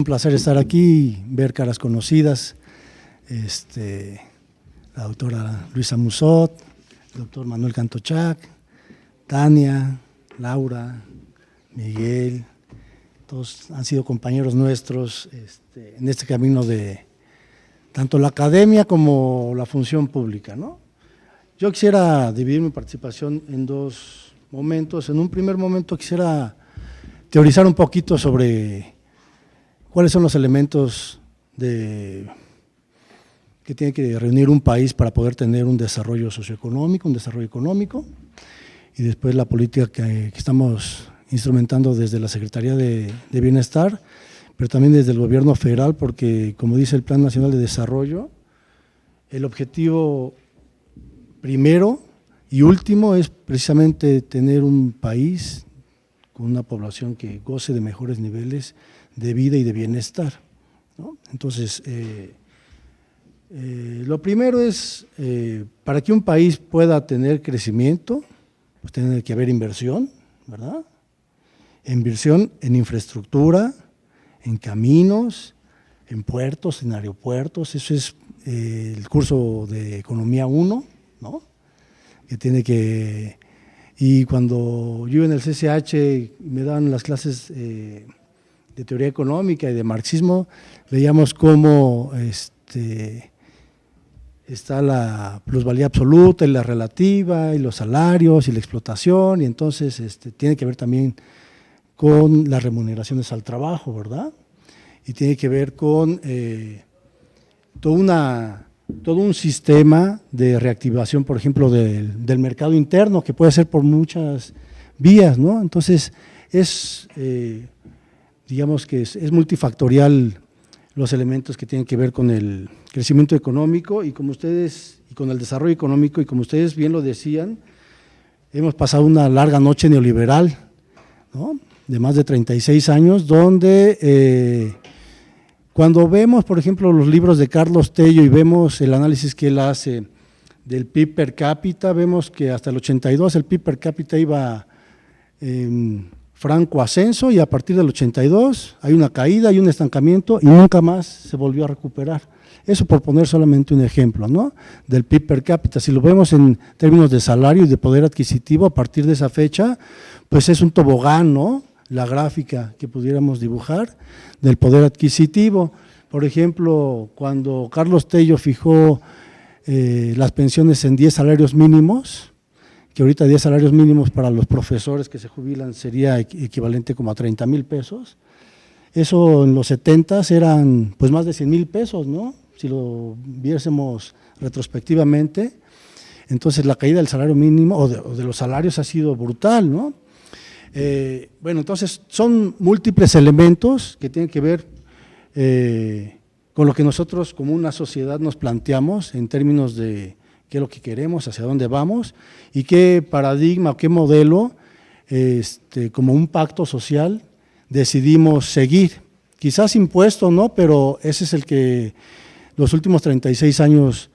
placer estar aquí, ver caras conocidas, la doctora Luisa Musot, el doctor Manuel Cantochac, Tania, Laura, Miguel, todos han sido compañeros nuestros en este camino de tanto la academia como la función pública, ¿no? Yo quisiera dividir mi participación en dos momentos. En un primer momento quisiera teorizar un poquito sobre cuáles son los elementos que tiene que reunir un país para poder tener un desarrollo socioeconómico, un desarrollo económico, y después la política que estamos instrumentando desde la Secretaría de Bienestar, pero también desde el gobierno federal, porque como dice el Plan Nacional de Desarrollo, el objetivo primero y último es precisamente tener un país con una población que goce de mejores niveles de vida y de bienestar, ¿no? Entonces, lo primero es, para que un país pueda tener crecimiento, pues tiene que haber inversión, ¿verdad? Inversión en infraestructura, en caminos, en puertos, en aeropuertos. Eso es el curso de Economía 1, ¿no? Que tiene que… Y cuando yo en el CCH me daban las clases de teoría económica y de marxismo, veíamos cómo está la plusvalía absoluta y la relativa, y los salarios y la explotación, y entonces tiene que ver también con las remuneraciones al trabajo, ¿verdad? Y tiene que ver con todo un sistema de reactivación, por ejemplo, del mercado interno, que puede ser por muchas vías, ¿no? Entonces, digamos que es multifactorial los elementos que tienen que ver con el crecimiento económico y con el desarrollo económico, y como ustedes bien lo decían, hemos pasado una larga noche neoliberal, ¿no?, de más de 36 años, donde cuando vemos, por ejemplo, los libros de Carlos Tello y vemos el análisis que él hace del PIB per cápita, vemos que hasta el 82 el PIB per cápita iba en franco ascenso, y a partir del 82 hay una caída y un estancamiento y nunca más se volvió a recuperar. Eso por poner solamente un ejemplo, ¿no?, del PIB per cápita. Si lo vemos en términos de salario y de poder adquisitivo, a partir de esa fecha, pues es un tobogán, ¿no?, la gráfica que pudiéramos dibujar del poder adquisitivo. Por ejemplo, cuando Carlos Tello fijó las pensiones en 10 salarios mínimos, que ahorita 10 salarios mínimos para los profesores que se jubilan sería equivalente como a 30,000 pesos, eso en los 70s eran pues más de 100,000 pesos, ¿no?, si lo viésemos retrospectivamente. Entonces la caída del salario mínimo o de los salarios ha sido brutal, ¿no? Bueno, entonces son múltiples elementos que tienen que ver con lo que nosotros como una sociedad nos planteamos en términos de qué es lo que queremos, hacia dónde vamos y qué paradigma o qué modelo como un pacto social decidimos seguir. Quizás impuesto, ¿no?, pero ese es el que los últimos 36 años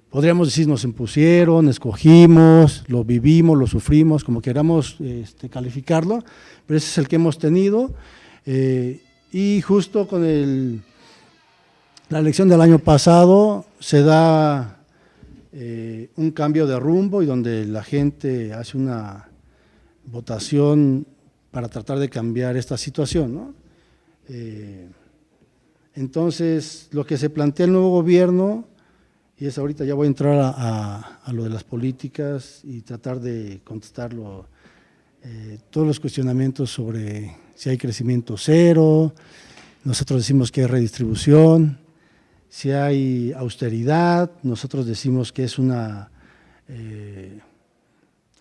podríamos decir nos impusieron, escogimos, lo vivimos, lo sufrimos, como queramos calificarlo, pero ese es el que hemos tenido, y justo con la elección del año pasado se da un cambio de rumbo, y donde la gente hace una votación para tratar de cambiar esta situación, ¿no? Entonces, lo que se plantea el nuevo gobierno, y es ahorita ya voy a entrar a lo de las políticas y tratar de contestarlo, todos los cuestionamientos sobre si hay crecimiento cero, nosotros decimos que hay redistribución, si hay austeridad, nosotros decimos que es una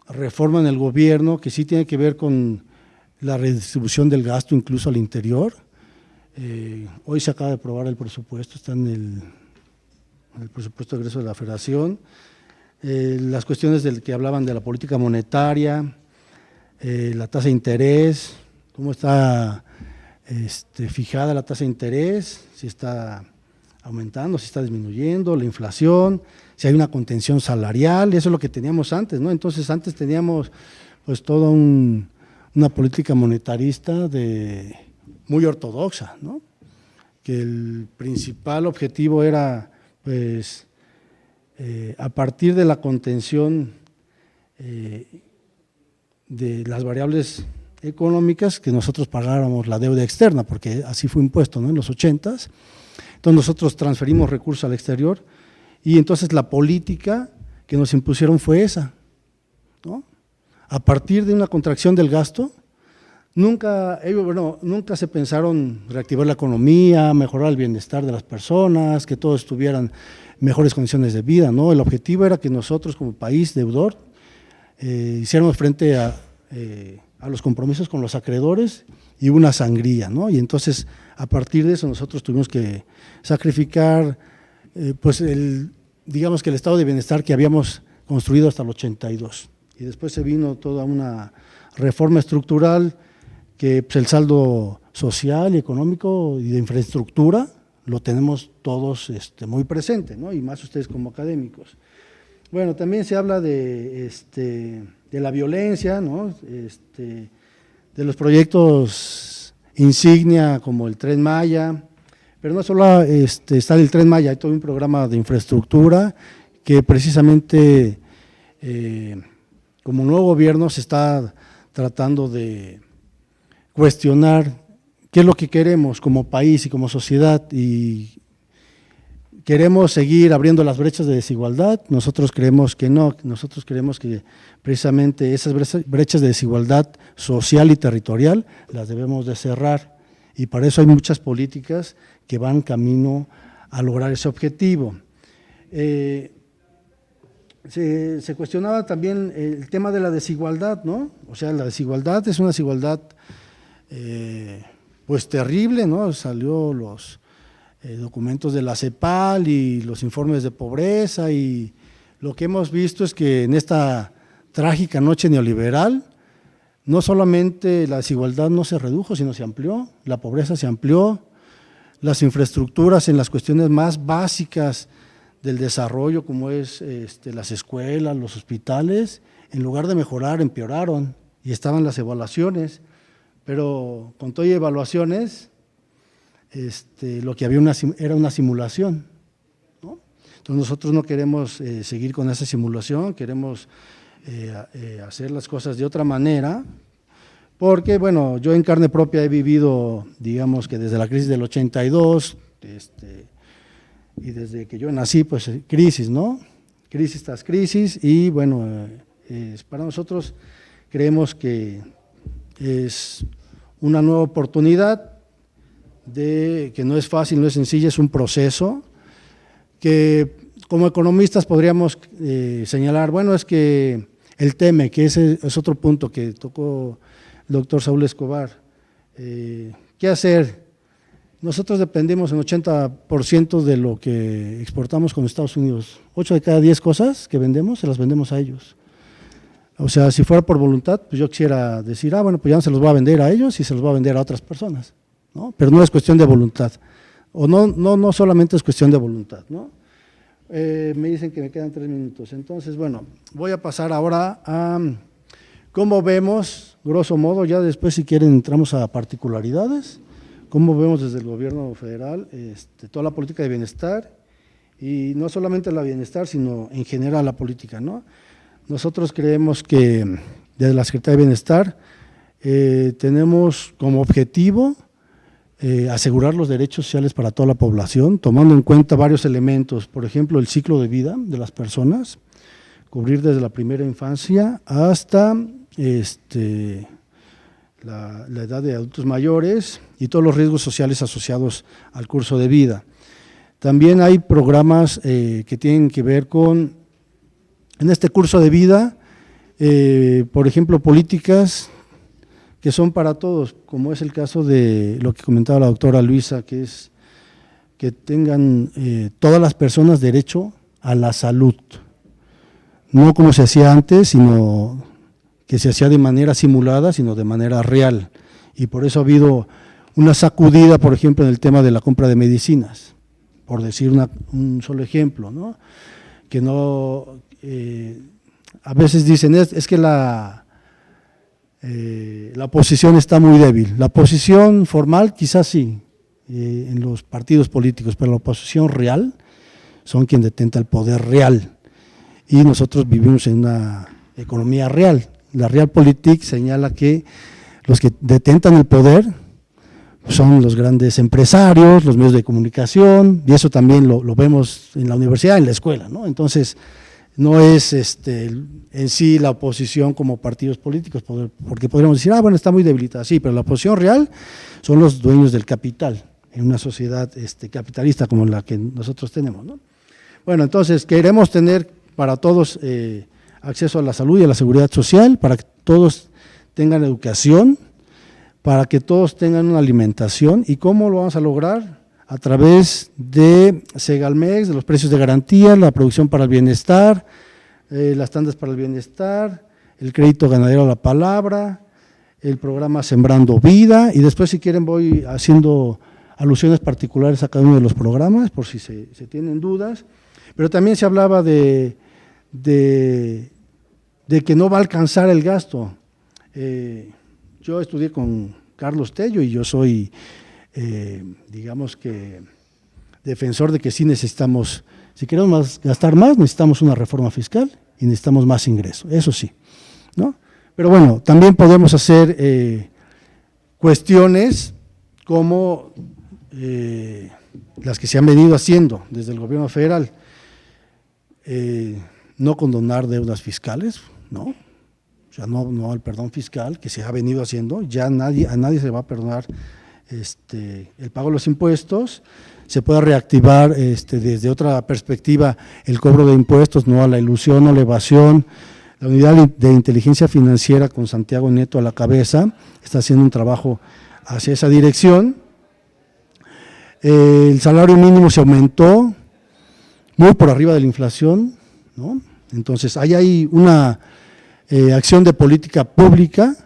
reforma en el gobierno que sí tiene que ver con la redistribución del gasto incluso al interior. Hoy se acaba de aprobar el presupuesto, está en el presupuesto de egreso de la Federación, las cuestiones del que hablaban de la política monetaria, la tasa de interés, cómo está fijada la tasa de interés, si está aumentando, si está disminuyendo, la inflación, si hay una contención salarial, eso es lo que teníamos antes, ¿no? Entonces antes teníamos pues toda una política monetarista de muy ortodoxa, ¿no? Que el principal objetivo era, pues, a partir de la contención de las variables económicas, que nosotros pagáramos la deuda externa, porque así fue impuesto, ¿no? En los 80s. Entonces nosotros transferimos recursos al exterior y entonces la política que nos impusieron fue esa, ¿no? A partir de una contracción del gasto, nunca se pensaron reactivar la economía, mejorar el bienestar de las personas, que todos tuvieran mejores condiciones de vida, ¿no? El objetivo era que nosotros como país deudor hiciéramos frente a los compromisos con los acreedores y una sangría, ¿no? Y entonces, a partir de eso, nosotros tuvimos que sacrificar, pues, digamos que el estado de bienestar que habíamos construido hasta el 82. Y después se vino toda una reforma estructural que, pues, el saldo social y económico y de infraestructura lo tenemos todos muy presente, ¿no? Y más ustedes como académicos. Bueno, también se habla de la violencia, ¿no? De los proyectos insignia como el Tren Maya, pero no solo está el Tren Maya, hay todo un programa de infraestructura que precisamente como nuevo gobierno se está tratando de cuestionar qué es lo que queremos como país y como sociedad, y queremos seguir abriendo las brechas de desigualdad. Nosotros creemos que no, nosotros creemos que precisamente esas brechas de desigualdad social y territorial las debemos de cerrar, y para eso hay muchas políticas que van camino a lograr ese objetivo. Se cuestionaba también el tema de la desigualdad, ¿no? O sea, la desigualdad es una desigualdad pues terrible, ¿no? Salió los documentos de la CEPAL y los informes de pobreza, y lo que hemos visto es que en esta trágica noche neoliberal no solamente la desigualdad no se redujo, sino se amplió, la pobreza se amplió, las infraestructuras en las cuestiones más básicas del desarrollo, como es las escuelas, los hospitales, en lugar de mejorar, empeoraron, y estaban las evaluaciones, pero con todo y evaluaciones, lo que había era una simulación, ¿no? Entonces nosotros no queremos seguir con esa simulación, queremos hacer las cosas de otra manera, porque, bueno, yo en carne propia he vivido, digamos que desde la crisis del 82, y desde que yo nací, pues crisis, ¿no? Crisis tras crisis, y bueno, para nosotros creemos que es una nueva oportunidad, que no es fácil, no es sencilla, es un proceso que como economistas podríamos señalar, bueno, es que el TEME, que ese es otro punto que tocó el doctor Saúl Escobar, ¿qué hacer? Nosotros dependemos en 80% de lo que exportamos con Estados Unidos. 8 de cada 10 cosas que vendemos, se las vendemos a ellos. O sea, si fuera por voluntad, pues yo quisiera decir, bueno, pues ya no se los va a vender a ellos y se los va a vender a otras personas, ¿no? Pero no es cuestión de voluntad, o no solamente es cuestión de voluntad, ¿no? Me dicen que me quedan 3 minutos, entonces, bueno, voy a pasar ahora a cómo vemos, grosso modo, ya después si quieren entramos a particularidades, cómo vemos desde el gobierno federal toda la política de bienestar, y no solamente la bienestar, sino en general la política, ¿no? Nosotros creemos que desde la Secretaría de Bienestar tenemos como objetivo asegurar los derechos sociales para toda la población, tomando en cuenta varios elementos, por ejemplo, el ciclo de vida de las personas, cubrir desde la primera infancia hasta la edad de adultos mayores y todos los riesgos sociales asociados al curso de vida. También hay programas que tienen que ver con, en este curso de vida, por ejemplo, políticas que son para todos, como es el caso de lo que comentaba la doctora Luisa, que es que tengan todas las personas derecho a la salud, no como se hacía antes, sino que se hacía de manera simulada, sino de manera real, y por eso ha habido una sacudida, por ejemplo, en el tema de la compra de medicinas, por decir un solo ejemplo, ¿no? Que no, a veces dicen, es que la oposición está muy débil. La oposición formal quizás sí, en los partidos políticos, pero la oposición real son quien detenta el poder real. Y nosotros vivimos en una economía real. La Realpolitik señala que los que detentan el poder son los grandes empresarios, los medios de comunicación, y eso también lo vemos en la universidad, en la escuela, ¿no? Entonces, no es en sí la oposición como partidos políticos, porque podríamos decir, bueno, está muy debilitada, sí, pero la oposición real son los dueños del capital, en una sociedad capitalista como la que nosotros tenemos, ¿no? Bueno, entonces queremos tener para todos acceso a la salud y a la seguridad social, para que todos tengan educación, para que todos tengan una alimentación. ¿Y cómo lo vamos a lograr? A través de Segalmex, de los precios de garantía, la producción para el bienestar, las tandas para el bienestar, el crédito ganadero a la palabra, el programa Sembrando Vida, y después si quieren voy haciendo alusiones particulares a cada uno de los programas, por si se tienen dudas, pero también se hablaba de que no va a alcanzar el gasto. Yo estudié con Carlos Tello y yo soy, digamos que, defensor de que sí necesitamos, si queremos gastar más, necesitamos una reforma fiscal y necesitamos más ingresos, eso sí, ¿no? Pero bueno, también podemos hacer cuestiones como las que se han venido haciendo desde el gobierno federal, no condonar deudas fiscales, ¿no? O sea, no al perdón fiscal que se ha venido haciendo, ya a nadie se va a perdonar el pago de los impuestos, se puede reactivar desde otra perspectiva el cobro de impuestos, no a la ilusión o la evasión. La unidad de inteligencia financiera con Santiago Nieto a la cabeza está haciendo un trabajo hacia esa dirección. El salario mínimo se aumentó muy por arriba de la inflación, ¿no? Entonces, ahí hay una acción de política pública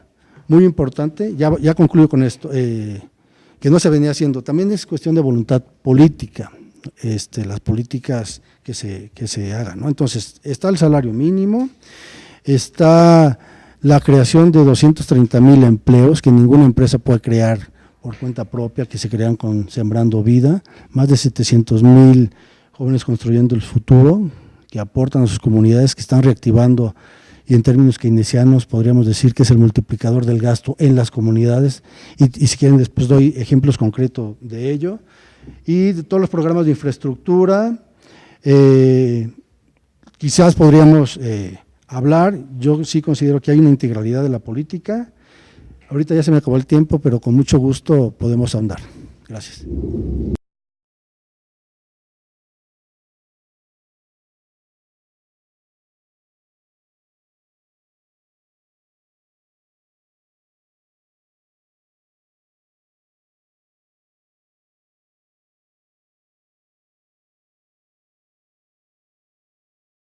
muy importante, ya concluyo con esto, que no se venía haciendo, también es cuestión de voluntad política, las políticas que se hagan, ¿no? Entonces, está el salario mínimo, está la creación de 230,000 empleos que ninguna empresa puede crear por cuenta propia, que se crean con Sembrando Vida, más de 700,000 jóvenes construyendo el futuro, que aportan a sus comunidades, que están reactivando, y en términos keynesianos podríamos decir que es el multiplicador del gasto en las comunidades, y si quieren después doy ejemplos concretos de ello, y de todos los programas de infraestructura. Quizás podríamos hablar, yo sí considero que hay una integralidad de la política. Ahorita ya se me acabó el tiempo, pero con mucho gusto podemos ahondar. Gracias.